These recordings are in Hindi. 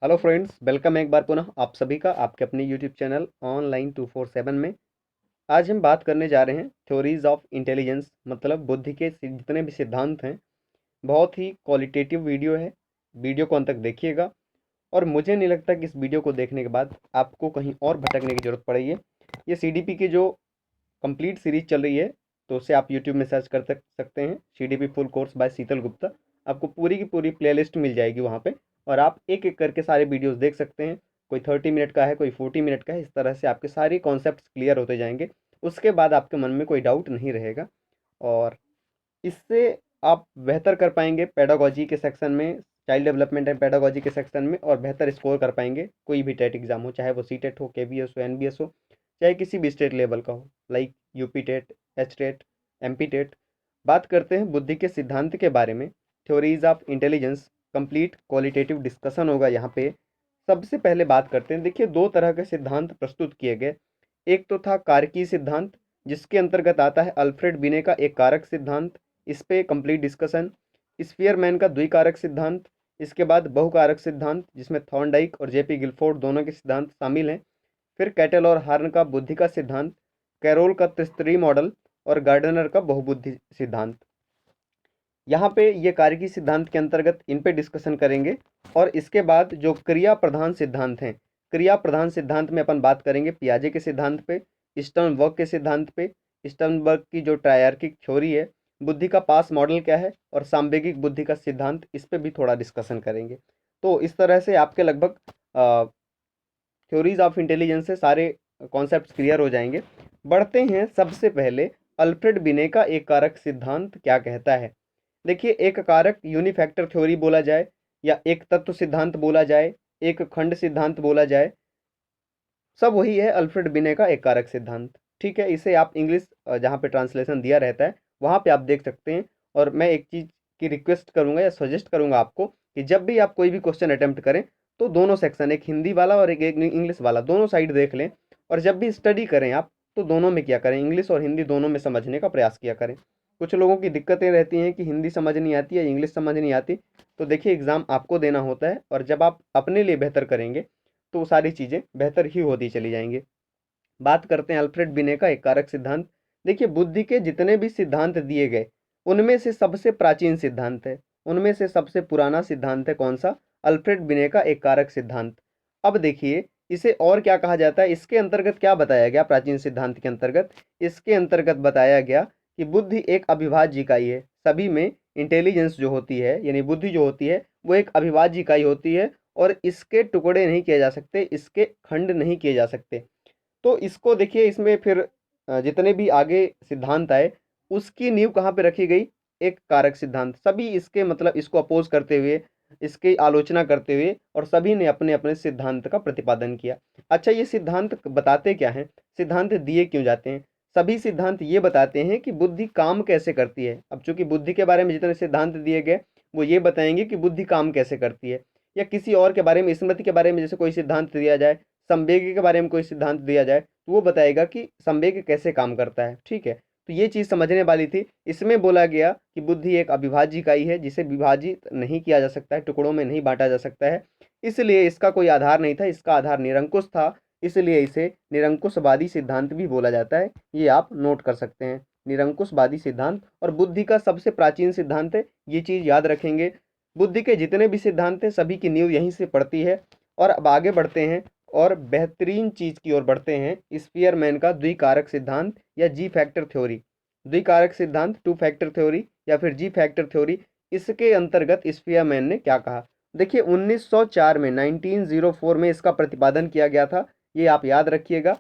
हेलो फ्रेंड्स, वेलकम एक बार पुनः आप सभी का आपके अपने यूट्यूब चैनल ऑनलाइन 247 में। आज हम बात करने जा रहे हैं थ्योरीज ऑफ इंटेलिजेंस, मतलब बुद्धि के जितने भी सिद्धांत हैं। बहुत ही क्वालिटेटिव वीडियो है, वीडियो को अंत तक देखिएगा। और मुझे नहीं लगता कि इस वीडियो को देखने के बाद आपको कहीं और भटकने की जरूरत पड़ेगी। ये सीडीपी की जो कंप्लीट सीरीज चल रही है, तो उसे आप यूट्यूब में सर्च कर सकते हैं, सीडीपी फुल कोर्स बाय शीतल गुप्ता। आपको पूरी की पूरी प्लेलिस्ट मिल जाएगी वहाँ पे, और आप एक एक करके सारे वीडियोस देख सकते हैं। कोई 30 मिनट का है, कोई 40 मिनट का है। इस तरह से आपके सारे कॉन्सेप्ट क्लियर होते जाएंगे। उसके बाद आपके मन में कोई डाउट नहीं रहेगा, और इससे आप बेहतर कर पाएंगे पेडागोजी के सेक्शन में, चाइल्ड डेवलपमेंट एंड पेडागोजी के सेक्शन में, और बेहतर स्कोर कर पाएंगे कोई भी टेट एग्जाम हो, चाहे वो सी टेट हो, केबीएस हो, एनबीएस हो, चाहे किसी भी स्टेट लेवल का हो, like UP TET, H TET, MP TET. बात करते हैं बुद्धि के सिद्धांत के बारे में, theories of intelligence. Complete qualitative discussion होगा यहाँ पे। सबसे पहले बात करते हैं, देखिए दो तरह के सिद्धांत प्रस्तुत किए गए। एक तो था कारकीय सिद्धांत, जिसके अंतर्गत आता है अल्फ्रेड बिने का एक कारक सिद्धांत, इस पे कंप्लीट डिस्कशन। स्पीयरमैन का द्विकारक सिद्धांत, इसके बाद बहुकारक सिद्धांत, जिसमें थॉर्नडाइक और जेपी गिलफोर्ड दोनों के सिद्धांत शामिल हैं। फिर कैटल और हार्न का बुद्धि का सिद्धांत, कैरोल का त्रिस्तरीय मॉडल, और गार्डनर का बहुबुद्धि सिद्धांत। यहाँ पे ये कार्यकी सिद्धांत के अंतर्गत इन पे डिस्कशन करेंगे। और इसके बाद जो क्रिया प्रधान सिद्धांत हैं, क्रिया प्रधान सिद्धांत में अपन बात करेंगे पियाजे के सिद्धांत पे, स्टर्नबर्ग के सिद्धांत पे, स्टर्नबर्ग की जो ट्रायर्किक थ्योरी है, बुद्धि का पास मॉडल क्या है, और सांवेगिक बुद्धि का सिद्धांत, इस पे भी थोड़ा डिस्कशन करेंगे। तो इस तरह से आपके लगभग थ्योरीज ऑफ इंटेलिजेंस से सारे कॉन्सेप्ट क्लियर हो जाएंगे। बढ़ते हैं, सबसे पहले अल्फ्रेड बिने का एक कारक सिद्धांत क्या कहता है। देखिए, एक कारक यूनिफैक्टर थ्योरी बोला जाए, या एक तत्व सिद्धांत बोला जाए, एक खंड सिद्धांत बोला जाए, सब वही है अल्फ्रेड बिने का एक कारक सिद्धांत। ठीक है, इसे आप इंग्लिश जहाँ पे ट्रांसलेशन दिया रहता है वहाँ पे आप देख सकते हैं। और मैं एक चीज़ की रिक्वेस्ट करूँगा या सजेस्ट करूँगा आपको, कि जब भी आप कोई भी क्वेश्चन अटेम्प्ट करें, तो दोनों सेक्शन, एक हिंदी वाला और एक इंग्लिश वाला, दोनों साइड देख लें। और जब भी स्टडी करें आप, तो दोनों में क्या करें, इंग्लिश और हिंदी दोनों में समझने का प्रयास किया करें। कुछ लोगों की दिक्कतें रहती हैं कि हिंदी समझ नहीं आती या इंग्लिश समझ नहीं आती। तो देखिए, एग्ज़ाम आपको देना होता है, और जब आप अपने लिए बेहतर करेंगे, तो सारी चीज़ें बेहतर ही होती चली जाएंगी। बात करते हैं अल्फ्रेड बिने का एक कारक सिद्धांत। देखिए, बुद्धि के जितने भी सिद्धांत दिए गए, उनमें से सबसे प्राचीन सिद्धांत है, उनमें से सबसे पुराना सिद्धांत है कौन सा, अल्फ्रेड बिने का एक कारक सिद्धांत। अब देखिए, इसे और क्या कहा जाता है, इसके अंतर्गत क्या बताया गया प्राचीन सिद्धांत के अंतर्गत। इसके अंतर्गत बताया गया कि बुद्धि एक अविभाज्य इकाई है। सभी में इंटेलिजेंस जो होती है, यानी बुद्धि जो होती है, वो एक अविभाज्य इकाई होती है, और इसके टुकड़े नहीं किए जा सकते, इसके खंड नहीं किए जा सकते। तो इसको देखिए, इसमें फिर जितने भी आगे सिद्धांत आए, उसकी नींव कहाँ पे रखी गई, एक कारक सिद्धांत। सभी इसके मतलब इसको अपोज करते हुए, इसकी आलोचना करते हुए, और सभी ने अपने अपने सिद्धांत का प्रतिपादन किया। अच्छा, ये सिद्धांत बताते क्या हैं, सिद्धांत दिए क्यों जाते हैं। सभी सिद्धांत ये बताते हैं कि बुद्धि काम कैसे करती है। अब चूंकि बुद्धि के बारे में जितने सिद्धांत दिए गए, वो ये बताएंगे कि बुद्धि काम कैसे करती है। या किसी और के बारे में, स्मृति के बारे में जैसे कोई सिद्धांत दिया जाए, संवेग के बारे में कोई सिद्धांत दिया जाए, तो वो बताएगा कि संवेग कैसे काम करता है। ठीक है, तो ये चीज़ समझने वाली थी। इसमें बोला गया कि बुद्धि एक अविभाज्य इकाई है, जिसे विभाजित नहीं किया जा सकता है, टुकड़ों में नहीं बांटा जा सकता है। इसलिए इसका कोई आधार नहीं था, इसका आधार निरंकुश था। इसलिए इसे निरंकुशवादी सिद्धांत भी बोला जाता है। ये आप नोट कर सकते हैं, निरंकुशवादी सिद्धांत। और बुद्धि का सबसे प्राचीन सिद्धांत है, ये चीज़ याद रखेंगे। बुद्धि के जितने भी सिद्धांत हैं, सभी की नींव यहीं से पड़ती है। और अब आगे बढ़ते हैं, और बेहतरीन चीज़ की ओर बढ़ते हैं, स्पीयरमैन का द्विकारक सिद्धांत या जी फैक्टर थ्योरी। द्विकारक सिद्धांत, टू फैक्टर थ्योरी, या फिर जी फैक्टर थ्योरी। इसके अंतर्गत स्पीयरमैन ने क्या कहा। देखिए, 1904 में, 1904 में इसका प्रतिपादन किया गया था। ये आप याद रखिएगा।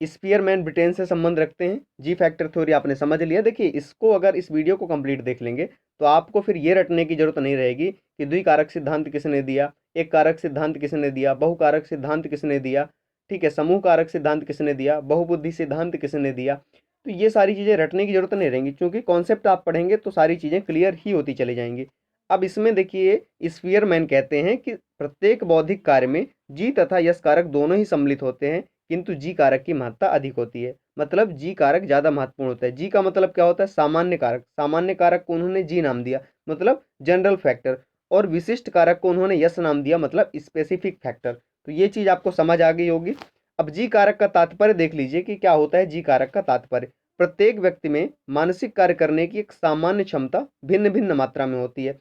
स्पीयरमैन ब्रिटेन से संबंध रखते हैं। जी फैक्टर थ्योरी आपने समझ लिया। देखिए, इसको अगर इस वीडियो को कंप्लीट देख लेंगे, तो आपको फिर ये रटने की जरूरत नहीं रहेगी कि द्विकारक सिद्धांत किसने दिया, एक कारक सिद्धांत किसने दिया, बहुकारक सिद्धांत किसने दिया, ठीक है, समूह कारक सिद्धांत किसने दिया, बहुबुद्धि सिद्धांत किसने दिया। तो ये सारी चीज़ें रटने की जरूरत नहीं रहेंगी, क्योंकि कॉन्सेप्ट आप पढ़ेंगे तो सारी चीज़ें क्लियर ही होती चली जाएंगी। अब इसमें देखिए, स्पीयरमैन कहते हैं कि प्रत्येक बौद्धिक कार्य में जी तथा यश कारक दोनों ही सम्मिलित होते हैं, किंतु जी कारक की महत्ता अधिक होती है। मतलब जी कारक ज़्यादा महत्वपूर्ण होता है। जी का मतलब क्या होता है, सामान्य कारक। सामान्य कारक को उन्होंने जी नाम दिया, मतलब जनरल फैक्टर। और विशिष्ट कारक को उन्होंने यस नाम दिया, मतलब स्पेसिफिक फैक्टर। तो ये चीज़ आपको समझ आ गई होगी। अब जी कारक का तात्पर्य देख लीजिए कि क्या होता है। जी कारक का तात्पर्य प्रत्येक व्यक्ति में मानसिक कार्य करने की एक सामान्य क्षमता भिन्न भिन्न मात्रा में होती है।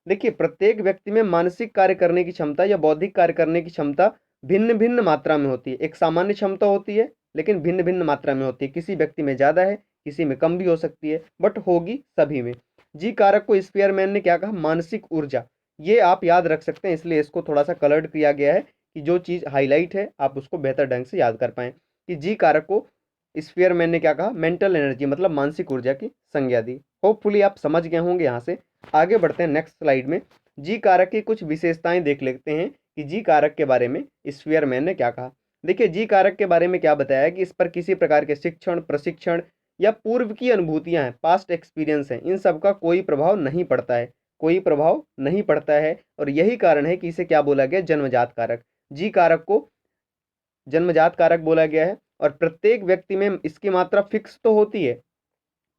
देखिए, प्रत्येक व्यक्ति में मानसिक कार्य करने की क्षमता या बौद्धिक कार्य करने की क्षमता भिन्न भिन्न मात्रा में होती है। एक सामान्य क्षमता होती है लेकिन भिन्न भिन्न मात्रा में होती है। किसी व्यक्ति में ज़्यादा है, किसी में कम भी हो सकती है, बट होगी सभी में। जी कारक को स्पीयरमैन ने क्या कहा? मानसिक ऊर्जा। ये आप याद रख सकते हैं, इसलिए इसको थोड़ा सा कलर्ड किया गया है कि जो चीज़ हाईलाइट है आप उसको बेहतर ढंग से याद कर पाएँ। कि जी कारक को स्पीयरमैन ने क्या कहा? मेंटल एनर्जी, मतलब मानसिक ऊर्जा की संज्ञा दी। होपफुली आप समझ गए होंगे। यहाँ से आगे बढ़ते हैं नेक्स्ट स्लाइड में। जी कारक की कुछ विशेषताएं देख लेते हैं कि जी कारक के बारे में स्पीयरमैन ने क्या कहा। देखिए, जी कारक के बारे में क्या बताया है कि इस पर किसी प्रकार के शिक्षण, प्रशिक्षण या पूर्व की अनुभूतियां हैं, पास्ट एक्सपीरियंस हैं, इन सब का कोई प्रभाव नहीं पड़ता है। कोई प्रभाव नहीं पड़ता है और यही कारण है कि इसे क्या बोला गया? जन्मजात कारक। जी कारक को जन्मजात कारक बोला गया है और प्रत्येक व्यक्ति में इसकी मात्रा फिक्स तो होती है।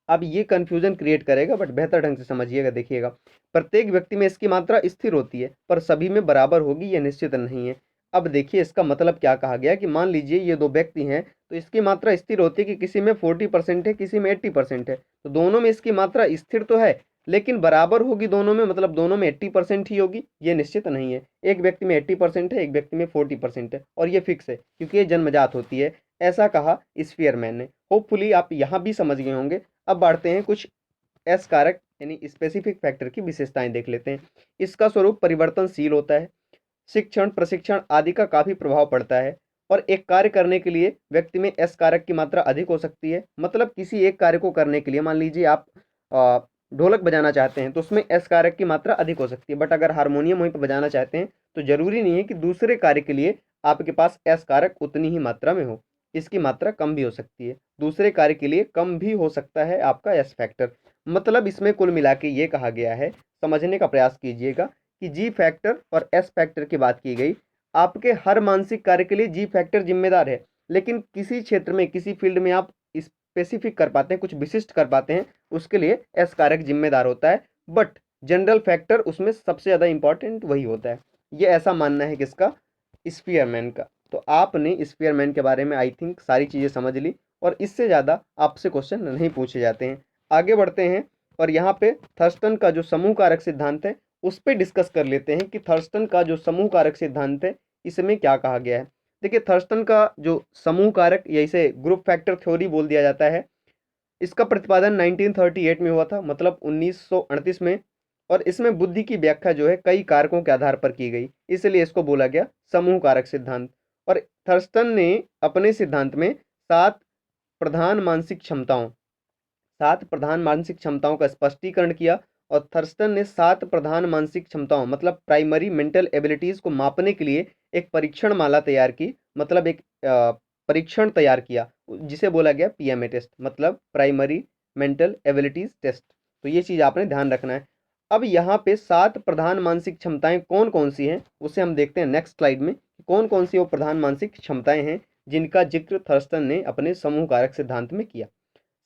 अब ये कंफ्यूजन क्रिएट करेगा, बट बेहतर ढंग से समझिएगा, देखिएगा। प्रत्येक व्यक्ति में इसकी मात्रा स्थिर होती है पर सभी में बराबर होगी ये निश्चित नहीं है। अब देखिए इसका मतलब क्या कहा गया कि मान लीजिए ये दो व्यक्ति हैं तो इसकी मात्रा स्थिर होती है कि किसी में 40% है, किसी में 80% है। तो दोनों में इसकी मात्रा स्थिर तो है लेकिन बराबर होगी दोनों में, मतलब दोनों में 80% ही होगी, ये निश्चित नहीं है। एक व्यक्ति में 80% है, एक व्यक्ति में 40% है और ये फिक्स है क्योंकि ये जन्मजात होती है। ऐसा कहा स्फीयरमैन ने। होपफुली आप यहाँ भी समझ गए होंगे। अब बढ़ते हैं कुछ एस कारक यानी स्पेसिफिक फैक्टर की विशेषताएं देख लेते हैं। इसका स्वरूप परिवर्तनशील होता है, शिक्षण, प्रशिक्षण आदि का काफी प्रभाव पड़ता है और एक कार्य करने के लिए व्यक्ति में एस कारक की मात्रा अधिक हो सकती है। मतलब किसी एक कार्य को करने के लिए मान लीजिए आप ढोलक बजाना चाहते हैं तो उसमें एस कारक की मात्रा अधिक हो सकती है, बट अगर हारमोनियम वहीं पर बजाना चाहते हैं तो जरूरी नहीं है कि दूसरे कार्य के लिए आपके पास एस कारक उतनी ही मात्रा में हो, इसकी मात्रा कम भी हो सकती है। दूसरे कार्य के लिए कम भी हो सकता है आपका एस फैक्टर। मतलब इसमें कुल मिला के ये कहा गया है, समझने का प्रयास कीजिएगा कि जी फैक्टर और एस फैक्टर की बात की गई। आपके हर मानसिक कार्य के लिए जी फैक्टर जिम्मेदार है, लेकिन किसी क्षेत्र में, किसी फील्ड में आप स्पेसिफिक कर पाते हैं, कुछ विशिष्ट कर पाते हैं, उसके लिए एस कारक जिम्मेदार होता है। बट जनरल फैक्टर उसमें सबसे ज़्यादा इंपॉर्टेंट वही होता है। ये ऐसा मानना है किसका? स्पीयरमैन का। तो आपने स्पीयरमैन के बारे में आई थिंक सारी चीज़ें समझ ली और इससे ज़्यादा आपसे क्वेश्चन नहीं पूछे जाते हैं। आगे बढ़ते हैं और यहाँ पे थर्स्टन का जो समूह कारक सिद्धांत है उस पर डिस्कस कर लेते हैं कि थर्स्टन का जो समूह कारक सिद्धांत है इसमें क्या कहा गया है। देखिए, थर्स्टन का जो समूह कारक या इसे ग्रुप फैक्टर थ्योरी बोल दिया जाता है, इसका प्रतिपादन 1938 में हुआ था, मतलब 1938 में। और इसमें बुद्धि की व्याख्या जो है कई कारकों के आधार पर की गई, इसलिए इसको बोला गया समूह कारक सिद्धांत। और थर्स्टन ने अपने सिद्धांत में सात प्रधान मानसिक क्षमताओं सात प्रधान मानसिक क्षमताओं का स्पष्टीकरण किया। और थर्स्टन ने सात प्रधान मानसिक क्षमताओं मतलब प्राइमरी मेंटल एबिलिटीज को मापने के लिए एक परीक्षण माला तैयार की, मतलब एक परीक्षण तैयार किया जिसे बोला गया पीएमए टेस्ट, मतलब प्राइमरी मेंटल एबिलिटीज टेस्ट। तो ये चीज़ आपने ध्यान रखना है। अब यहाँ पे सात प्रधान मानसिक क्षमताएं कौन कौन सी हैं उसे हम देखते हैं नेक्स्ट स्लाइड में। कौन कौन सी वो प्रधान मानसिक क्षमताएं हैं जिनका जिक्र थर्स्टन ने अपने समूह कारक सिद्धांत में किया।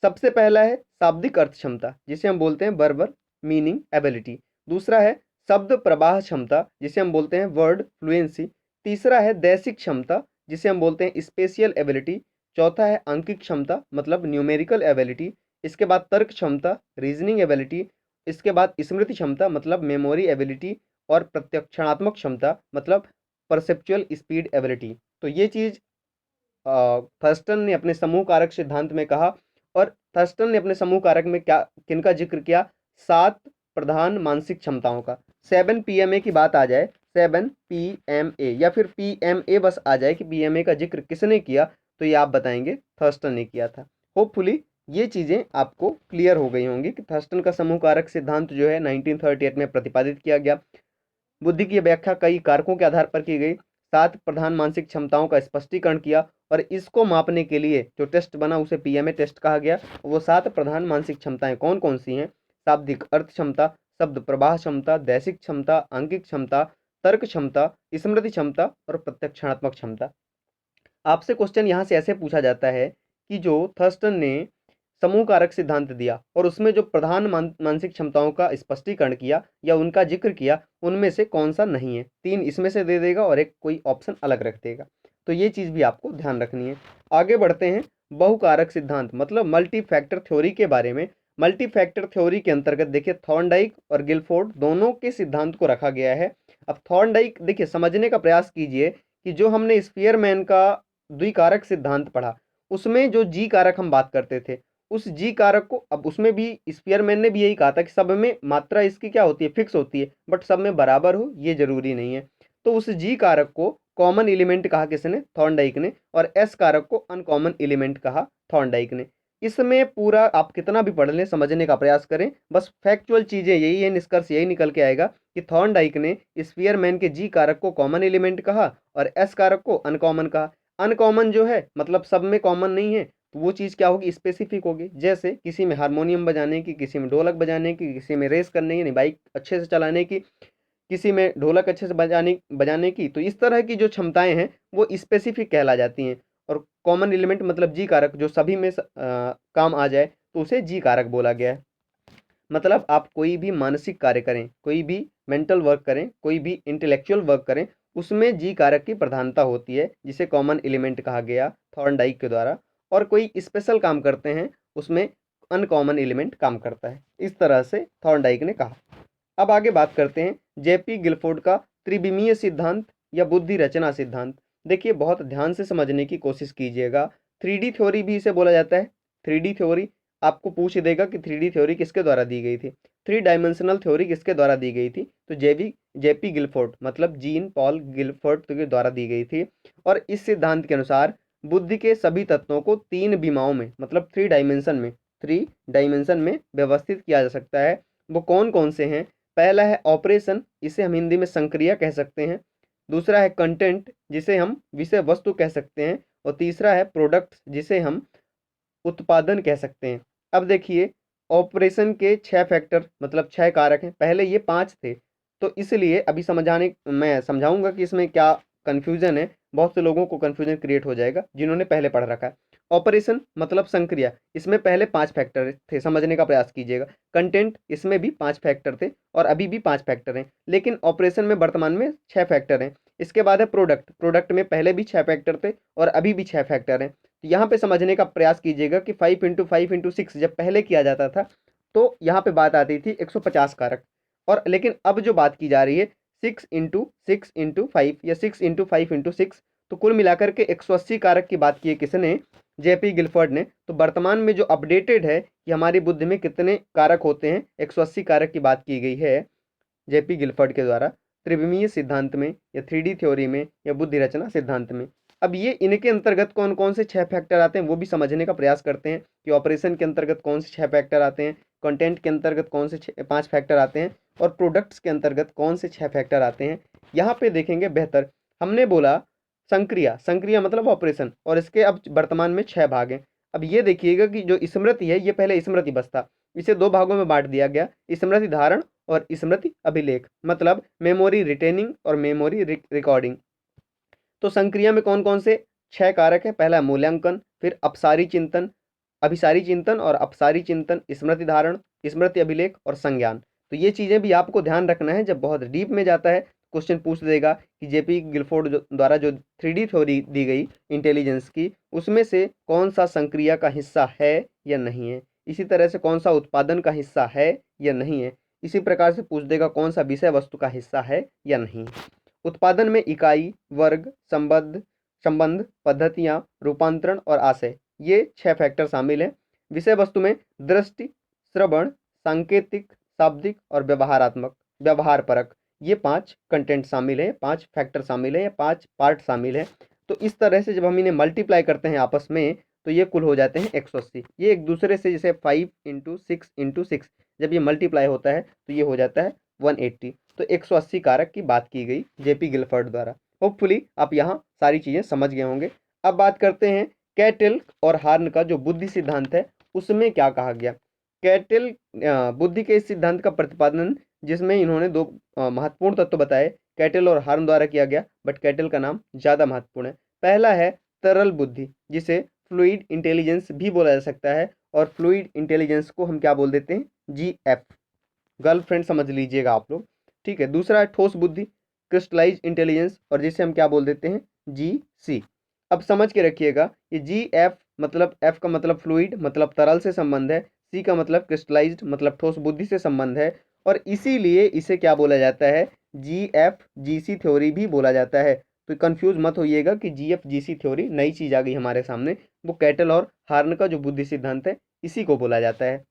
सबसे पहला है शाब्दिक अर्थ क्षमता जिसे हम बोलते हैं वर्बल मीनिंग एबिलिटी। दूसरा है शब्द प्रवाह क्षमता जिसे हम बोलते हैं वर्ड फ्लुएंसी। तीसरा है दैसिक क्षमता जिसे हम बोलते हैं स्पेशियल एबिलिटी। चौथा है अंकिक क्षमता मतलब न्यूमेरिकल एबिलिटी। इसके बाद तर्क क्षमता रीजनिंग एबिलिटी। इसके बाद स्मृति क्षमता मतलब मेमोरी एबिलिटी। और प्रत्यक्षणात्मक क्षमता मतलब परसेप्चुअल स्पीड एबिलिटी। तो ये चीज़ थर्स्टन ने अपने समूह कारक सिद्धांत में कहा। और थर्स्टन ने अपने समूह कारक में क्या किनका जिक्र किया? सात प्रधान मानसिक क्षमताओं का। 7 PMA की बात आ जाए, 7 PMA या फिर PMA बस आ जाए कि PMA का जिक्र किसने किया, तो ये आप बताएंगे थर्स्टन ने किया था। होपफुली ये चीज़ें आपको क्लियर हो गई होंगी कि थर्स्टन का समूह कारक सिद्धांत जो है 1938 में प्रतिपादित किया गया। बुद्धि की व्याख्या कई कारकों के आधार पर की गई। सात प्रधान मानसिक क्षमताओं का स्पष्टीकरण किया और इसको मापने के लिए जो टेस्ट बना उसे पीएमए टेस्ट कहा गया। वो सात प्रधान मानसिक क्षमताएं कौन कौन सी हैं? शाब्दिक अर्थ क्षमता, शब्द प्रवाह क्षमता, दैसिक क्षमता, अंकिक क्षमता, तर्क क्षमता, स्मृति क्षमता और प्रत्यक्षात्मक क्षमता। आपसे क्वेश्चन यहाँ से ऐसे पूछा जाता है कि जो थर्स्टन ने समूह कारक सिद्धांत दिया और उसमें जो प्रधान मानसिक क्षमताओं का स्पष्टीकरण किया या उनका जिक्र किया, उनमें से कौन सा नहीं है। 3 इसमें से दे देगा और एक कोई ऑप्शन अलग रख देगा। तो ये चीज़ भी आपको ध्यान रखनी है। आगे बढ़ते हैं बहुकारक सिद्धांत मतलब मल्टी फैक्टर थ्योरी के बारे में। मल्टी फैक्टर थ्योरी के अंतर्गत देखिए थॉर्नडाइक और गिलफोर्ड दोनों के सिद्धांत को रखा गया है। अब थॉर्नडाइक देखिए समझने का प्रयास कीजिए कि जो हमने स्पीयरमैन का द्विकारक सिद्धांत पढ़ा, उसमें जो जी कारक हम बात करते थे, उस जी कारक को अब उसमें भी स्पीयरमैन ने भी यही कहा था कि सब में मात्रा इसकी क्या होती है, फिक्स होती है, बट सब में बराबर हो ये जरूरी नहीं है। तो उस जी कारक को कॉमन एलिमेंट कहा किसने, थॉर्नडाइक ने, और एस कारक को अनकॉमन एलिमेंट कहा थॉर्नडाइक ने। इसमें पूरा आप कितना भी पढ़ लें, समझने का प्रयास करें, बस फैक्चुअल चीजें यही है, निष्कर्ष यही निकल के आएगा कि थॉर्नडाइक ने स्पीयरमैन के जी कारक को कॉमन एलिमेंट कहा और एस कारक को अनकॉमन कहा। अनकॉमन जो है मतलब सब में कॉमन नहीं है, तो वो चीज़ क्या होगी, स्पेसिफिक होगी। जैसे किसी में हारमोनियम बजाने की, किसी में ढोलक बजाने की, किसी में रेस करने की, यानी बाइक अच्छे से चलाने की, किसी में ढोलक अच्छे से बजाने बजाने की। तो इस तरह की जो क्षमताएं हैं वो स्पेसिफिक कहला जाती हैं। और कॉमन एलिमेंट मतलब जी कारक जो सभी में काम आ जाए, तो उसे जी कारक बोला गया है। मतलब आप कोई भी मानसिक कार्य करें, कोई भी मेंटल वर्क करें, कोई भी इंटेलेक्चुअल वर्क करें, उसमें जी कारक की प्रधानता होती है, जिसे कॉमन एलिमेंट कहा गया थॉर्नडाइक के द्वारा। और कोई स्पेशल काम करते हैं, उसमें अनकॉमन एलिमेंट काम करता है। इस तरह से थॉर्नडाइक ने कहा। अब आगे बात करते हैं जेपी गिलफोर्ड का त्रिविमीय सिद्धांत या बुद्धि रचना सिद्धांत। देखिए बहुत ध्यान से समझने की कोशिश कीजिएगा। 3D थ्योरी भी इसे बोला जाता है। 3D थ्योरी आपको पूछ देगा कि 3D थ्योरी किसके द्वारा दी गई थी, 3 डायमेंशनल थ्योरी किसके द्वारा दी गई थी, तो जेपी गिलफोर्ड मतलब जीन पॉल गिलफोर्ड के द्वारा दी गई थी। और इस सिद्धांत के अनुसार बुद्धि के सभी तत्वों को 3 विमाओं में मतलब 3 डायमेंशन में व्यवस्थित किया जा सकता है। वो कौन कौन से हैं? पहला है ऑपरेशन, इसे हम हिंदी में संक्रिया कह सकते हैं। दूसरा है कंटेंट, जिसे हम विषय वस्तु कह सकते हैं। और तीसरा है प्रोडक्ट, जिसे हम उत्पादन कह सकते हैं। अब देखिए ऑपरेशन के 6 फैक्टर मतलब 6 कारक हैं, पहले ये 5 थे। तो इसलिए अभी मैं समझाऊंगा कि इसमें क्या कन्फ्यूजन है। बहुत से लोगों को कन्फ्यूजन क्रिएट हो जाएगा जिन्होंने पहले पढ़ रखा है। ऑपरेशन मतलब संक्रिया, इसमें पहले 5 फैक्टर थे, समझने का प्रयास कीजिएगा। कंटेंट, इसमें भी 5 फैक्टर थे और अभी भी 5 फैक्टर हैं, लेकिन ऑपरेशन में वर्तमान में 6 फैक्टर हैं। इसके बाद है प्रोडक्ट, प्रोडक्ट में पहले भी 6 फैक्टर थे और अभी भी 6 फैक्टर हैं। तो यहाँ पे समझने का प्रयास कीजिएगा कि 5 × 5 × 6 जब पहले किया जाता था, तो यहाँ पे बात आती थी 150 कारक। और लेकिन अब जो बात की जा रही है 6 × 6 × 5 या 6 × 5 × 6, तो कुल मिलाकर के 180 कारक की बात की है किसने, जेपी गिलफोर्ड ने। तो वर्तमान में जो अपडेटेड है कि हमारी बुद्धि में कितने कारक होते हैं, 180 कारक की बात की गई है जेपी गिलफोर्ड के द्वारा त्रिविमीय सिद्धांत में या 3D थ्योरी में या बुद्धि रचना सिद्धांत में। अब ये इनके अंतर्गत कौन कौन से 6 फैक्टर आते हैं वो भी समझने का प्रयास करते हैं कि ऑपरेशन के अंतर्गत कौन से 6 फैक्टर आते हैं, कंटेंट के अंतर्गत कौन से 5 फैक्टर आते हैं और प्रोडक्ट्स के अंतर्गत कौन से 6 फैक्टर आते हैं। यहाँ पे देखेंगे बेहतर। हमने बोला संक्रिया, संक्रिया मतलब ऑपरेशन, और इसके अब वर्तमान में 6 भाग हैं। अब ये देखिएगा कि जो स्मृति है, ये पहले स्मृति बस था, इसे 2 भागों में बांट दिया गया, स्मृति धारण और स्मृति अभिलेख, मतलब मेमोरी रिटेनिंग और मेमोरी रिकॉर्डिंग। तो संक्रिया में कौन कौन से 6 कारक है? पहला मूल्यांकन, फिर अपसारी चिंतन, अभिसारी चिंतन और अपसारी चिंतन, स्मृति धारण, स्मृति अभिलेख और संज्ञान। तो ये चीजें भी आपको ध्यान रखना है। जब बहुत डीप में जाता है, क्वेश्चन पूछ देगा कि जेपी गिलफोर्ड द्वारा जो 3D थ्योरी दी गई इंटेलिजेंस की, उसमें से कौन सा संक्रिया का हिस्सा है या नहीं है। इसी तरह से कौन सा उत्पादन का हिस्सा है या नहीं है। इसी प्रकार से पूछ देगा कौन सा विषय वस्तु का हिस्सा है या नहीं। उत्पादन में इकाई, वर्ग, संबंध, पद्धतियां, रूपांतरण और आशय, ये 6 फैक्टर शामिल हैं। विषय वस्तु में दृष्टि, श्रवण, सांकेतिक, शाब्दिक और व्यवहारात्मक, व्यवहार परक, ये 5 कंटेंट शामिल हैं, 5 फैक्टर शामिल हैं या 5 पार्ट शामिल हैं। तो इस तरह से जब हम इन्हें मल्टीप्लाई करते हैं आपस में, तो ये कुल हो जाते हैं 180। ये एक दूसरे से जैसे 5 × 6 × 6 जब ये मल्टीप्लाई होता है तो ये हो जाता है 180। तो 180 कारक की बात की गई जेपी गिलफोर्ड द्वारा। होपफुली आप यहाँ सारी चीज़ें समझ गए होंगे। अब बात करते हैं कैटेल और हार्न का जो बुद्धि सिद्धांत है, उसमें क्या कहा गया। कैटेल बुद्धि के इस सिद्धांत का प्रतिपादन, जिसमें इन्होंने 2 महत्वपूर्ण तत्व बताए, कैटेल और हार्न द्वारा किया गया, बट कैटेल का नाम ज़्यादा महत्वपूर्ण है। पहला है तरल बुद्धि, जिसे फ्लूइड इंटेलिजेंस भी बोला जा सकता है, और फ्लूइड इंटेलिजेंस को हम क्या बोल देते हैं, GF। गर्लफ्रेंड समझ लीजिएगा आप लोग, ठीक है। दूसरा है ठोस बुद्धि, क्रिस्टलाइज इंटेलिजेंस, और जिसे हम क्या बोल देते हैं, GC। अब समझ के रखिएगा, ये GF मतलब F का मतलब फ्लूइड मतलब तरल से संबंध है, C का मतलब क्रिस्टलाइज्ड मतलब ठोस बुद्धि से संबंध है, और इसीलिए इसे क्या बोला जाता है, GF-GC थ्योरी भी बोला जाता है। तो कंफ्यूज मत होइएगा कि GF-GC थ्योरी नई चीज आ गई हमारे सामने, वो कैटल और हार्न का जो बुद्धि सिद्धांत है इसी को बोला जाता है।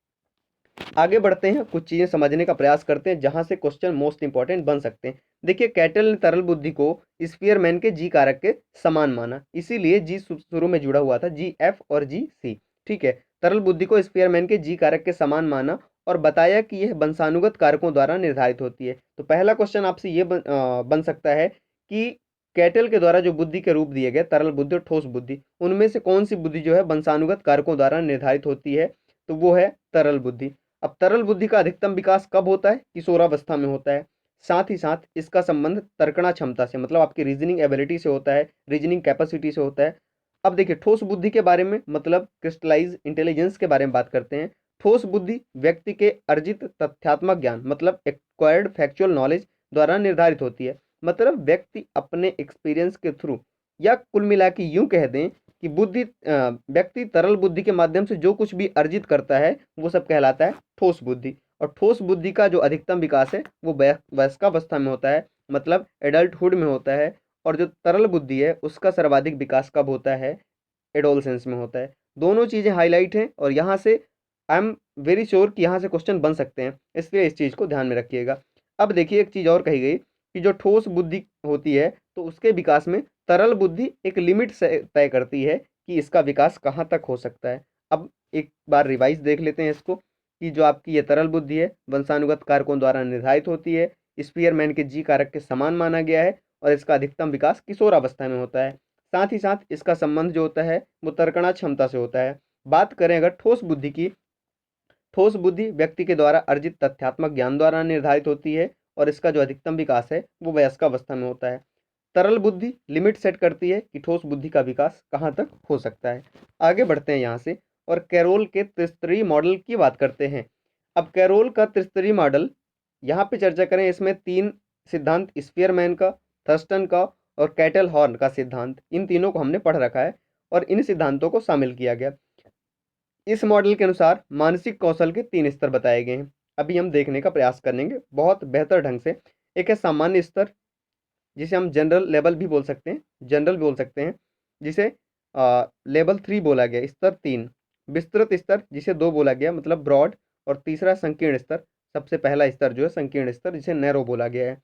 आगे बढ़ते हैं, कुछ चीजें समझने का प्रयास करते हैं जहां से क्वेश्चन मोस्ट इंपॉर्टेंट बन सकते हैं। देखिए, कैटल ने तरल बुद्धि को स्फीयरमैन के जी कारक के समान माना, इसीलिए जी शुरू में जुड़ा हुआ था, GF और GC, ठीक है। तरल बुद्धि को स्फीयरमैन के जी कारक के समान माना और बताया कि यह वंशानुगत कारकों द्वारा निर्धारित होती है। तो पहला क्वेश्चन आपसे ये बन सकता है कि कैटल के द्वारा जो बुद्धि के रूप दिए गए, तरल बुद्धि और ठोस बुद्धि, उनमें से कौन सी बुद्धि जो है वंशानुगत कारकों द्वारा निर्धारित होती है, तो वो है तरल बुद्धि। अब तरल बुद्धि का अधिकतम विकास कब होता है, किशोरावस्था में होता है। साथ ही साथ इसका संबंध तर्कणा क्षमता से, मतलब आपकी रीजनिंग एबिलिटी से होता है, रीजनिंग कैपेसिटी से होता है। अब देखिए, ठोस बुद्धि के बारे में मतलब क्रिस्टलाइज इंटेलिजेंस के बारे में बात करते हैं। ठोस बुद्धि व्यक्ति के अर्जित तथ्यात्मक ज्ञान मतलब एक्वायर्ड फैक्चुअल नॉलेज द्वारा निर्धारित होती है। मतलब व्यक्ति अपने एक्सपीरियंस के थ्रू, या कुल मिला के यूं कह दें कि व्यक्ति तरल बुद्धि के माध्यम से जो कुछ भी अर्जित करता है वो सब कहलाता है ठोस बुद्धि। और ठोस बुद्धि का जो अधिकतम विकास है वो वयस्कावस्था में होता है, मतलब एडल्टहुड में होता है। और जो तरल बुद्धि है उसका सर्वाधिक विकास कब होता है, एडोलसेंस में होता है। दोनों चीजें हाईलाइट हैं और यहाँ से आई एम वेरी श्योर कि यहाँ से क्वेश्चन बन सकते हैं, इसलिए इस चीज को ध्यान में रखिएगा। अब देखिए, एक चीज और कही गई कि जो ठोस बुद्धि होती है तो उसके विकास में तरल बुद्धि एक लिमिट से तय करती है कि इसका विकास कहाँ तक हो सकता है। अब एक बार रिवाइज देख लेते हैं इसको, कि जो आपकी ये तरल बुद्धि है वंशानुगत कारकों द्वारा निर्धारित होती है, स्पीयरमैन के जी कारक के समान माना गया है, और इसका अधिकतम विकास किशोरावस्था में होता है। साथ ही साथ इसका संबंध जो होता है वो तर्कणा क्षमता से होता है। बात करें अगर ठोस बुद्धि की, ठोस बुद्धि व्यक्ति के द्वारा अर्जित तथ्यात्मक ज्ञान द्वारा निर्धारित होती है, और इसका जो अधिकतम विकास है वो वयस्कावस्था में होता है। तरल बुद्धि लिमिट सेट करती है कि ठोस बुद्धि का विकास कहाँ तक हो सकता है। आगे बढ़ते हैं यहाँ से और कैरोल के त्रिस्तरीय मॉडल की बात करते हैं। अब कैरोल का त्रिस्तरीय मॉडल यहाँ पे चर्चा करें, इसमें 3 सिद्धांत, स्पीयरमैन का, थर्स्टन का और कैटल हॉर्न का सिद्धांत, इन तीनों को हमने पढ़ रखा है और इन सिद्धांतों को शामिल किया गया। इस मॉडल के अनुसार मानसिक कौशल के 3 स्तर बताए गए हैं। अभी हम देखने का प्रयास करेंगे बहुत बेहतर ढंग से। एक है सामान्य स्तर, जिसे हम जनरल लेवल भी बोल सकते हैं, जनरल बोल सकते हैं, जिसे लेवल 3 बोला गया, स्तर 3। विस्तृत स्तर जिसे 2 बोला गया, मतलब ब्रॉड। और तीसरा संकीर्ण स्तर, सबसे पहला स्तर जो है संकीर्ण स्तर, जिसे नैरो बोला गया है।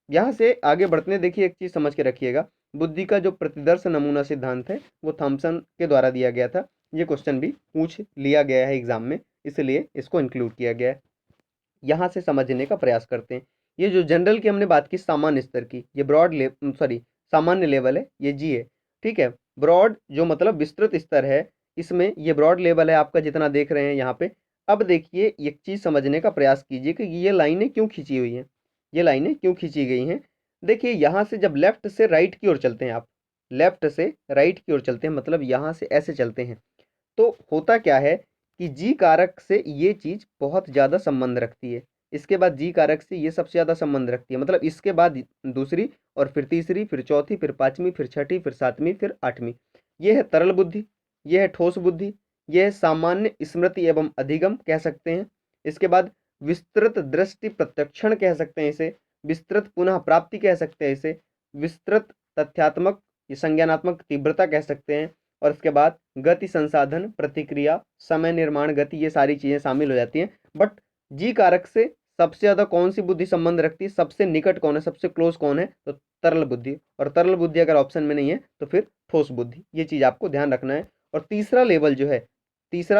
यहाँ से आगे बढ़ते हैं, देखिए एक चीज समझ के रखिएगा, बुद्धि का जो प्रतिदर्श नमूना सिद्धांत है वो थॉमसन के द्वारा दिया गया था। ये क्वेश्चन भी पूछ लिया गया है एग्जाम में, इसलिए इसको इंक्लूड किया गया है। यहाँ से समझने का प्रयास करते हैं। ये जो जनरल की हमने बात की सामान्य स्तर की, ये सामान्य लेवल है, ये जी है, ठीक है। ब्रॉड जो मतलब विस्तृत स्तर है, इसमें ये ब्रॉड लेवल है आपका जितना देख रहे हैं यहाँ पे। अब देखिए, एक चीज समझने का प्रयास कीजिए कि ये लाइनें क्यों खींची हुई हैं, ये लाइनें क्यों खींची गई हैं। देखिए, यहाँ से जब लेफ्ट से राइट की ओर चलते हैं आप, लेफ्ट से राइट की ओर चलते हैं, मतलब यहाँ से ऐसे चलते हैं, तो होता क्या है कि जी कारक से ये चीज बहुत ज्यादा संबंध रखती है, इसके बाद जी कारक से ये सबसे ज्यादा संबंध रखती है, मतलब इसके बाद दूसरी, और फिर तीसरी, फिर चौथी, फिर पांचवी, फिर छठी, फिर सातवीं, फिर आठवीं। ये है तरल बुद्धि, ये है ठोस बुद्धि, ये है सामान्य स्मृति एवं अधिगम कह सकते हैं। इसके बाद विस्तृत दृष्टि प्रत्यक्षण कह सकते हैं इसे, विस्तृत पुनः प्राप्ति कह सकते हैं इसे, विस्तृत तथ्यात्मक संज्ञानात्मक तीव्रता कह सकते हैं। और इसके बाद गति संसाधन प्रतिक्रिया समय निर्माण गति, ये सारी चीजें शामिल हो जाती हैं। बट जी कारक से सबसे ज्यादा कौन सी बुद्धि संबंध रखती है, सबसे निकट कौन है, सबसे क्लोज कौन है, तो तरल बुद्धि। और तरल बुद्धि अगर ऑप्शन में नहीं है तो फिर ठोस बुद्धि, ये चीज आपको ध्यान रखना है। और तीसरा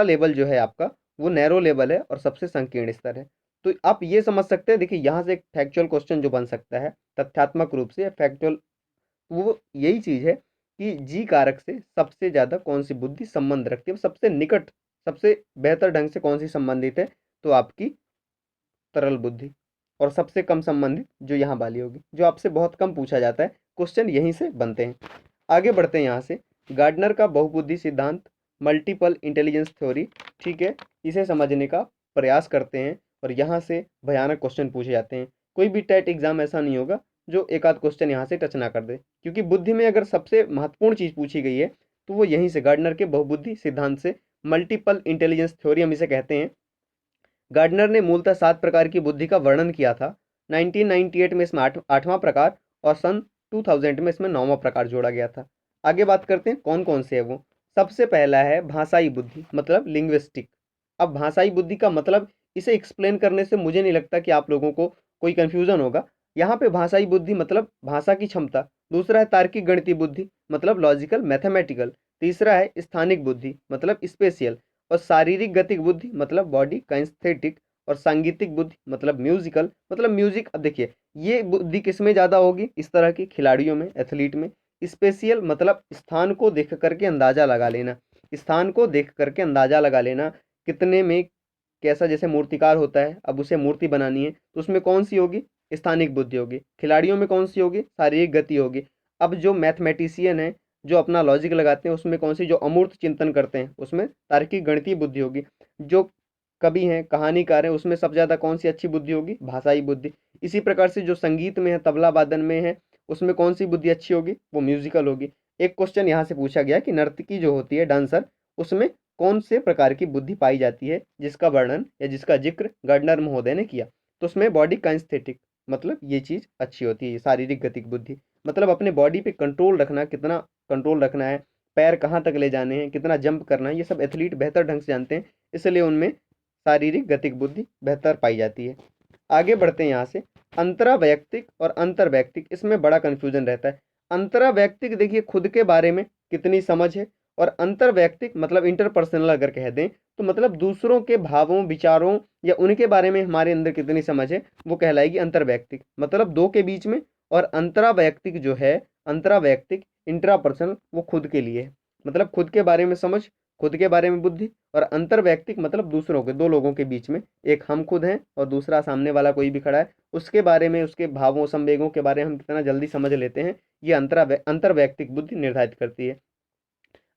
लेवल जो है आपका, वो नैरो लेवल है और सबसे संकीर्ण स्तर है। तो आप ये समझ सकते हैं, देखिए यहाँ से एक फैक्चुअल क्वेश्चन जो बन सकता है तथ्यात्मक रूप से फैक्चुअल, वो यही चीज है कि जी कारक से सबसे ज्यादा कौन सी बुद्धि संबंध रखती है, सबसे निकट, सबसे बेहतर ढंग से कौन सी संबंधित है, तो आपकी तरल बुद्धि। और सबसे कम संबंधित जो यहाँ वाली होगी, जो आपसे बहुत कम पूछा जाता है, क्वेश्चन यहीं से बनते हैं। आगे बढ़ते हैं यहाँ से, गार्डनर का बहुबुद्धि सिद्धांत, मल्टीपल इंटेलिजेंस थ्योरी, ठीक है, इसे समझने का प्रयास करते हैं और यहाँ से भयानक क्वेश्चन पूछे जाते हैं। कोई भी टेट एग्जाम ऐसा नहीं होगा जो एक आध क्वेश्चन यहाँ से टच ना कर दे, क्योंकि बुद्धि में अगर सबसे महत्वपूर्ण चीज़ पूछी गई है तो वो यहीं से गार्डनर के बहुबुद्धि सिद्धांत से, मल्टीपल इंटेलिजेंस थ्योरी हम इसे कहते हैं। गार्डनर ने मूलतः 7 प्रकार की बुद्धि का वर्णन किया था। 1998 में इसमें आठवां प्रकार और सन 2000 में इसमें 9वां प्रकार जोड़ा गया था। आगे बात करते हैं कौन कौन से है वो। सबसे पहला है भाषाई बुद्धि, मतलब लिंग्विस्टिक। अब भाषाई बुद्धि का मतलब, इसे एक्सप्लेन करने से मुझे नहीं लगता कि आप लोगों को कोई कंफ्यूजन होगा। यहाँ पे भाषाई बुद्धि मतलब भाषा की क्षमता। दूसरा है तार्किक गणितीय बुद्धि, मतलब लॉजिकल मैथमेटिकल। तीसरा है स्थानिक बुद्धि, मतलब स्पेशियल। और शारीरिक गतिक बुद्धि मतलब बॉडी काइनेस्थेटिक। और सांगीतिक बुद्धि मतलब म्यूजिकल, मतलब म्यूजिक। अब देखिए ये बुद्धि किसमें ज़्यादा होगी, इस तरह की खिलाड़ियों में, एथलीट में। स्पेशियल मतलब स्थान को देख करके अंदाजा लगा लेना, स्थान को देख करके अंदाजा लगा लेना कितने में कैसा, जैसे मूर्तिकार होता है, अब उसे मूर्ति बनानी है तो उसमें कौन सी होगी, स्थानिक बुद्धि होगी। खिलाड़ियों में कौन सी होगी, शारीरिक गति होगी। अब जो मैथमेटिशियन है, जो अपना लॉजिक लगाते हैं, उसमें कौन सी, जो अमूर्त चिंतन करते हैं उसमें तार्किक गणितीय बुद्धि होगी। जो कवि हैं, कहानीकार हैं, उसमें सबसे ज़्यादा कौन सी अच्छी बुद्धि होगी, भाषाई बुद्धि। इसी प्रकार से जो संगीत में है, तबला वादन में है, उसमें कौन सी बुद्धि अच्छी होगी, वो म्यूजिकल होगी। एक क्वेश्चन यहाँ से पूछा गया कि नर्तकी जो होती है, डांसर, उसमें कौन से प्रकार की बुद्धि पाई जाती है, जिसका वर्णन या जिसका जिक्र गार्डनर महोदय ने किया। तो उसमें बॉडी काइनेस्थेटिक, मतलब ये चीज़ अच्छी होती है, शारीरिक गतिक बुद्धि, मतलब अपने बॉडी पे कंट्रोल रखना, कितना कंट्रोल रखना है, पैर कहाँ तक ले जाने हैं, कितना जंप करना है, ये सब एथलीट बेहतर ढंग से जानते हैं, इसलिए उनमें शारीरिक गतिक बुद्धि बेहतर पाई जाती है। आगे बढ़ते हैं यहाँ से। अंतरावैयक्तिक और अंतर्वैयक्तिक, इसमें बड़ा कन्फ्यूजन रहता है। अंतरावैयक्तिक देखिए खुद के बारे में कितनी समझ है, और अंतर्वैयक्तिक मतलब इंटरपर्सनल अगर कह दें तो मतलब दूसरों के भावों, विचारों या उनके बारे में हमारे अंदर कितनी समझ है, वो कहलाएगी अंतर्वैयक्तिक, मतलब दो के बीच में। और अंतरावैयक्तिक जो है, अंतरावैयक्तिक इंट्रापर्सनल, वो खुद के लिए है, मतलब खुद के बारे में समझ, खुद के बारे में बुद्धि। और अंतर्वैयक्तिक मतलब दूसरों के, दो लोगों के बीच में, एक हम खुद हैं और दूसरा सामने वाला कोई भी खड़ा है, उसके बारे में, उसके भावों संवेगों के बारे में हम कितना जल्दी समझ लेते हैं, ये अंतर्वैयक्तिक बुद्धि निर्धारित करती है।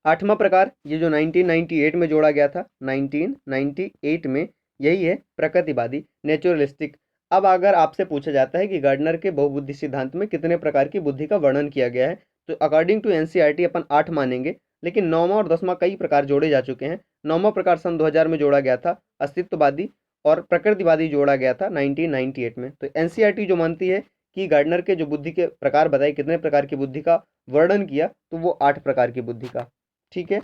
आठवां प्रकार, ये जो 1998 में जोड़ा गया था, 1998 में, यही है प्रकृतिवादी, नेचुरलिस्टिक। अब अगर आपसे पूछा जाता है कि गार्डनर के बहुबुद्धि सिद्धांत में कितने प्रकार की बुद्धि का वर्णन किया गया है, तो अकॉर्डिंग टू एनसीईआरटी अपन 8 मानेंगे, लेकिन 9वां और 10वां कई प्रकार जोड़े जा चुके हैं। 9वां प्रकार सन 2000 में जोड़ा गया था, अस्तित्ववादी, और प्रकृतिवादी जोड़ा गया था 1998 में। तो एनसीईआरटी जो मानती है कि गार्डनर के जो बुद्धि के प्रकार बताए, कितने प्रकार की बुद्धि का वर्णन किया, तो वो 8 प्रकार की बुद्धि का, ठीक है।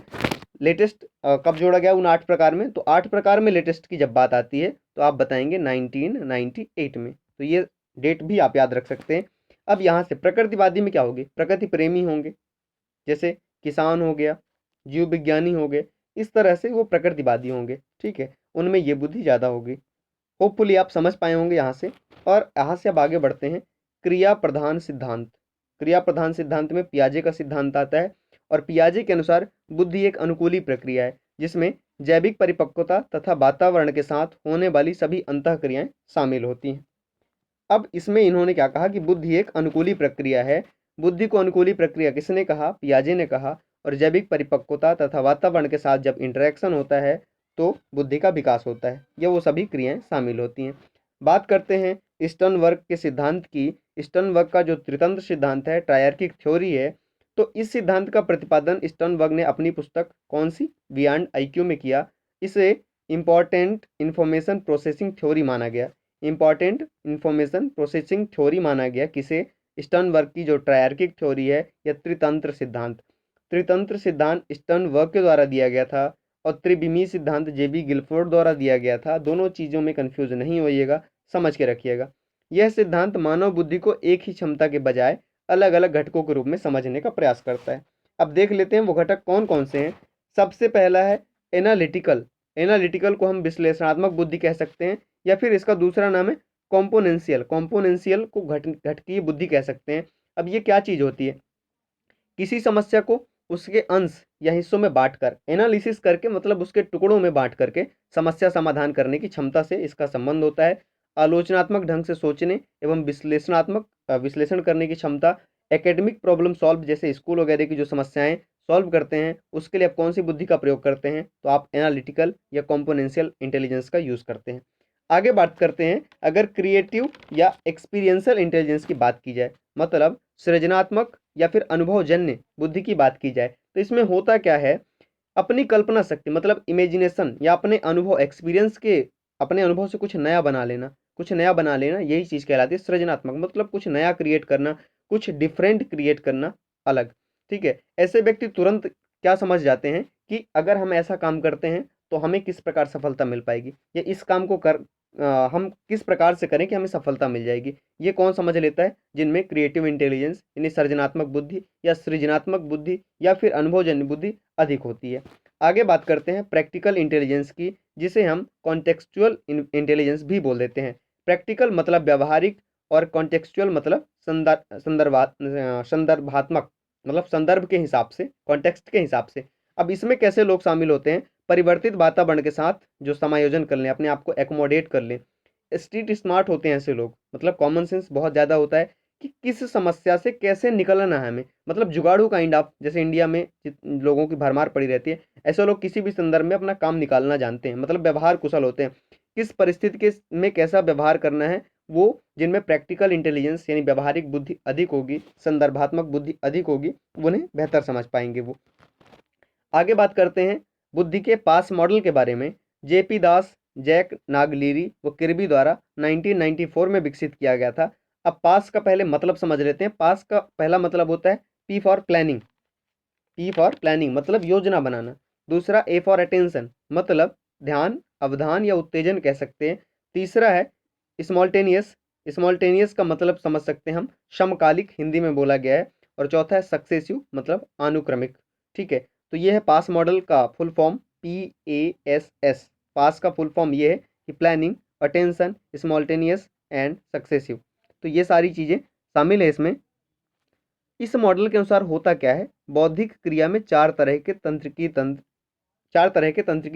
लेटेस्ट कब जोड़ा गया उन 8 प्रकार में, तो 8 प्रकार में लेटेस्ट की जब बात आती है तो आप बताएंगे 1998 में, तो ये डेट भी आप याद रख सकते हैं। अब यहाँ से प्रकृतिवादी में क्या होगी, प्रकृति प्रेमी होंगे, जैसे किसान हो गया, जीव विज्ञानी हो गए, इस तरह से वो प्रकृतिवादी होंगे, ठीक है, उनमें ये बुद्धि ज़्यादा होगी। होपफुली आप समझ पाए होंगे यहाँ से। और यहाँ से अब आगे बढ़ते हैं, क्रिया प्रधान सिद्धांत। क्रिया प्रधान सिद्धांत में पियाजे का सिद्धांत आता है, और पियाजे के अनुसार बुद्धि एक अनुकूली प्रक्रिया है, जिसमें जैविक परिपक्वता तथा वातावरण के साथ होने वाली सभी अंतःक्रियाएं शामिल होती हैं। अब इसमें इन्होंने क्या कहा कि बुद्धि एक अनुकूली प्रक्रिया है। बुद्धि को अनुकूली प्रक्रिया किसने कहा, पियाजे ने कहा। और जैविक परिपक्वता तथा वातावरण के साथ जब इंटरेक्शन होता है तो बुद्धि का विकास होता है, यह वो सभी क्रियाएं शामिल होती हैं। बात करते हैं स्टर्नबर्ग के सिद्धांत की। स्टर्नबर्ग का जो त्रितंत्र सिद्धांत है, ट्रायर्किक थ्योरी है, तो इस सिद्धांत का प्रतिपादन स्टर्नबर्ग ने अपनी पुस्तक कौन सी, बियॉन्ड आईक्यू में किया। इसे इंपॉर्टेंट इंफॉर्मेशन प्रोसेसिंग थ्योरी माना गया। इंपॉर्टेंट इंफॉर्मेशन प्रोसेसिंग थ्योरी माना गया किसे, स्टर्नबर्ग की जो ट्रायर्किक थ्योरी है या त्रितंत्र सिद्धांत। त्रितंत्र सिद्धांत स्टर्नबर्ग के द्वारा दिया गया था, और त्रिविमीय सिद्धांत जेबी गिलफोर्ड द्वारा दिया गया था। दोनों चीज़ों में कंफ्यूज नहीं होइएगा, समझ के रखिएगा। यह सिद्धांत मानव बुद्धि को एक ही क्षमता के बजाय अलग अलग घटकों के रूप में समझने का प्रयास करता है। अब देख लेते हैं वो घटक कौन कौन से हैं। सबसे पहला है एनालिटिकल। एनालिटिकल को हम विश्लेषणात्मक बुद्धि कह सकते हैं, या फिर इसका दूसरा नाम है कॉम्पोनेंशियल। कॉम्पोनेंशियल को घटकीय बुद्धि कह सकते हैं। अब ये क्या चीज़ होती है, किसी समस्या को उसके अंश या हिस्सों में बांटकर, एनालिसिस करके, मतलब उसके टुकड़ों में बांट करके समस्या समाधान करने की क्षमता से इसका संबंध होता है। आलोचनात्मक ढंग से सोचने एवं विश्लेषण करने की क्षमता, एकेडमिक प्रॉब्लम सॉल्व, जैसे स्कूल वगैरह की जो समस्याएं सॉल्व करते हैं, उसके लिए आप कौन सी बुद्धि का प्रयोग करते हैं, तो आप एनालिटिकल या कॉम्पोनेंशियल इंटेलिजेंस का यूज़ करते हैं। आगे बात करते हैं, अगर क्रिएटिव या एक्सपीरियंशियल इंटेलिजेंस की बात की जाए, मतलब सृजनात्मक या फिर अनुभवजन्य बुद्धि की बात की जाए, तो इसमें होता क्या है, अपनी कल्पना शक्ति मतलब इमेजिनेशन या अपने अनुभव एक्सपीरियंस के अपने अनुभव से कुछ नया बना लेना, कुछ नया बना लेना, यही चीज़ कहलाती है सृजनात्मक, मतलब कुछ नया क्रिएट करना, कुछ डिफरेंट क्रिएट करना, अलग। ठीक है, ऐसे व्यक्ति तुरंत क्या समझ जाते हैं कि अगर हम ऐसा काम करते हैं तो हमें किस प्रकार सफलता मिल पाएगी, या इस काम को हम किस प्रकार से करें कि हमें सफलता मिल जाएगी। ये कौन समझ लेता है, जिनमें क्रिएटिव इंटेलिजेंस यानी सृजनात्मक बुद्धि या सृजनात्मक बुद्धि या फिर अनुभवजन्य बुद्धि अधिक होती है। आगे बात करते हैं प्रैक्टिकल इंटेलिजेंस की, जिसे हम कॉन्टेक्सचुअल इंटेलिजेंस भी बोल देते हैं। प्रैक्टिकल मतलब व्यवहारिक और कॉन्टेक्सचुअल मतलब संदर्भात्मक, मतलब संदर्भ के हिसाब से, कॉन्टेक्स्ट के हिसाब से। अब इसमें कैसे लोग शामिल होते हैं, परिवर्तित वातावरण के साथ जो समायोजन कर लें, अपने आप को एकोमोडेट कर लें। स्ट्रीट स्मार्ट होते हैं ऐसे लोग, मतलब कॉमन सेंस बहुत ज़्यादा होता है कि किस समस्या से कैसे निकलना है हमें, मतलब जुगाड़ू काइंड ऑफ, जैसे इंडिया में लोगों की भरमार पड़ी रहती है, ऐसे लोग किसी भी संदर्भ में अपना काम निकालना जानते हैं, मतलब व्यवहार कुशल होते हैं, किस परिस्थिति के में कैसा व्यवहार करना है, वो जिनमें प्रैक्टिकल इंटेलिजेंस यानी व्यवहारिक बुद्धि अधिक होगी, संदर्भात्मक बुद्धि अधिक होगी, उन्हें बेहतर समझ पाएंगे वो। आगे बात करते हैं बुद्धि के पास मॉडल के बारे में। जेपी दास, जैक नागलिरी व किर्बी द्वारा 1994 में विकसित किया गया था। अब पास का पहले मतलब समझ लेते हैं। पास का पहला मतलब होता है P for planning, P for planning मतलब योजना बनाना। दूसरा ए फॉर अटेंशन मतलब ध्यान, अवधान या उत्तेजन कह सकते हैं। तीसरा है स्मॉल्टेनियस, स्मॉल्टेनियस का मतलब समझ सकते हैं हम समकालिक, हिंदी में बोला गया है। और चौथा है सक्सेसिव मतलब अनुक्रमिक। ठीक है, तो ये है पास मॉडल का फुल फॉर्म PASS। पास का फुल फॉर्म ये है कि प्लानिंग, अटेंशन, स्मॉल्टेनियस एंड सक्सेसिव। तो ये सारी चीज़ें शामिल है इसमें। इस मॉडल के अनुसार होता क्या है, बौद्धिक क्रिया में चार तरह के तंत्रिकी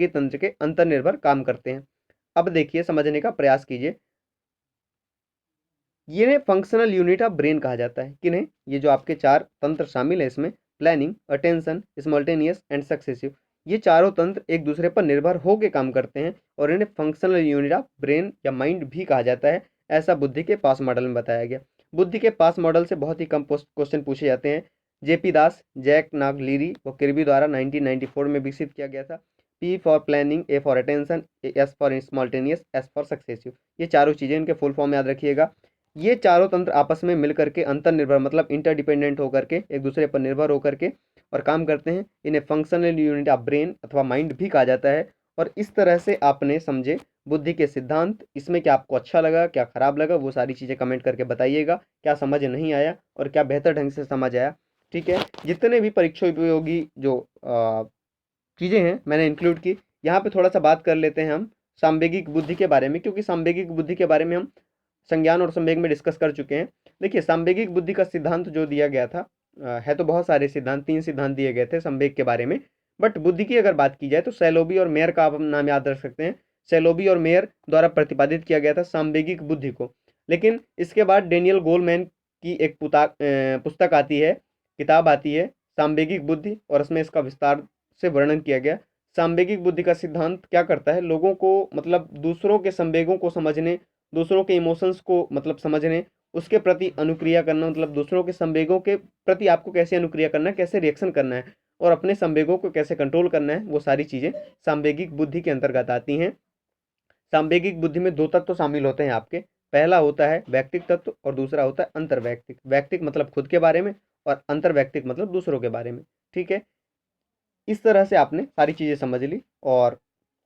तंत्र के अंतर्निर्भर काम करते हैं। अब देखिए, समझने का प्रयास कीजिए। ये फंक्शनल यूनिट ऑफ ब्रेन कहा जाता है। किन्हें, ये जो आपके चार तंत्र शामिल है इसमें, प्लानिंग, अटेंशन, स्मॉल्टेनियस एंड सक्सेसिव, ये चारों तंत्र एक दूसरे पर निर्भर होकर काम करते हैं और इन्हें फंक्शनल यूनिट ऑफ ब्रेन या माइंड भी कहा जाता है। ऐसा बुद्धि के पास मॉडल में बताया गया। बुद्धि के पास मॉडल से बहुत ही कम क्वेश्चन पूछे जाते हैं। जेपी दास, जैक नागलिरी व किर्बी द्वारा 1994 में विकसित किया गया था। P for planning, A for attention, S for simultaneous, S for successive, ये चारों चीज़ें इनके फुल फॉर्म याद रखिएगा। ये चारों तंत्र आपस में मिलकर के अंतर्निर्भर मतलब इंटरडिपेंडेंट होकर के एक दूसरे पर निर्भर होकर के और काम करते हैं। इन्हें फंक्शनल यूनिट ऑफ ब्रेन अथवा माइंड भी कहा जाता है। और इस तरह से आपने समझे बुद्धि के सिद्धांत। इसमें क्या आपको अच्छा लगा, क्या खराब लगा, वो सारी चीज़ें कमेंट करके बताइएगा। क्या समझ नहीं आया और क्या बेहतर ढंग से समझ आया। ठीक है, जितने भी परीक्षा उपयोगी जो चीज़ें हैं मैंने इंक्लूड की। यहाँ पे थोड़ा सा बात कर लेते हैं हम सांवेगिक बुद्धि के बारे में, क्योंकि सांवेगिक बुद्धि के बारे में हम संज्ञान और संवेग में डिस्कस कर चुके हैं। देखिए, सांवेगिक बुद्धि का सिद्धांत जो दिया गया था, है तो बहुत सारे सिद्धांत, 3 सिद्धांत दिए गए थे संवेग के बारे में। बट बुद्धि की अगर बात की जाए तो सैलोबी और मेयर का आप नाम याद रख सकते हैं। सैलोबी और मेयर द्वारा प्रतिपादित किया गया था सांवेगिक बुद्धि को। लेकिन इसके बाद डेनियल गोलमैन की एक पुस्तक आती है, किताब आती है सांवेगिक बुद्धि, और उसमें इसका विस्तार से वर्णन किया गया। सांवेगिक बुद्धि का सिद्धांत क्या करता है, लोगों को मतलब दूसरों के संवेगों को समझने, दूसरों के इमोशंस को मतलब समझने, उसके प्रति अनुक्रिया करना, मतलब दूसरों के संवेगों के प्रति आपको कैसे अनुक्रिया करना है, कैसे रिएक्शन करना है और अपने संवेगों को कैसे कंट्रोल करना है, वो सारी चीज़ें सांवेगिक बुद्धि के अंतर्गत आती हैं। सांवेगिक बुद्धि में 2 तत्व शामिल होते हैं आपके। पहला होता है वैयक्तिक तत्व और दूसरा होता है अंतर्वैयक्तिक। वैयक्तिक मतलब खुद के बारे में और अंतर्वैयक्तिक मतलब दूसरों के बारे में। ठीक है, इस तरह से आपने सारी चीज़ें समझ ली और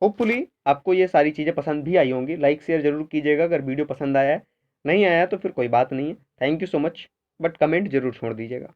होपफुली आपको ये सारी चीज़ें पसंद भी आई होंगी। लाइक शेयर ज़रूर कीजिएगा अगर वीडियो पसंद आया है। नहीं आया तो फिर कोई बात नहीं है। Thank you so much, but comment ज़रूर छोड़ दीजिएगा।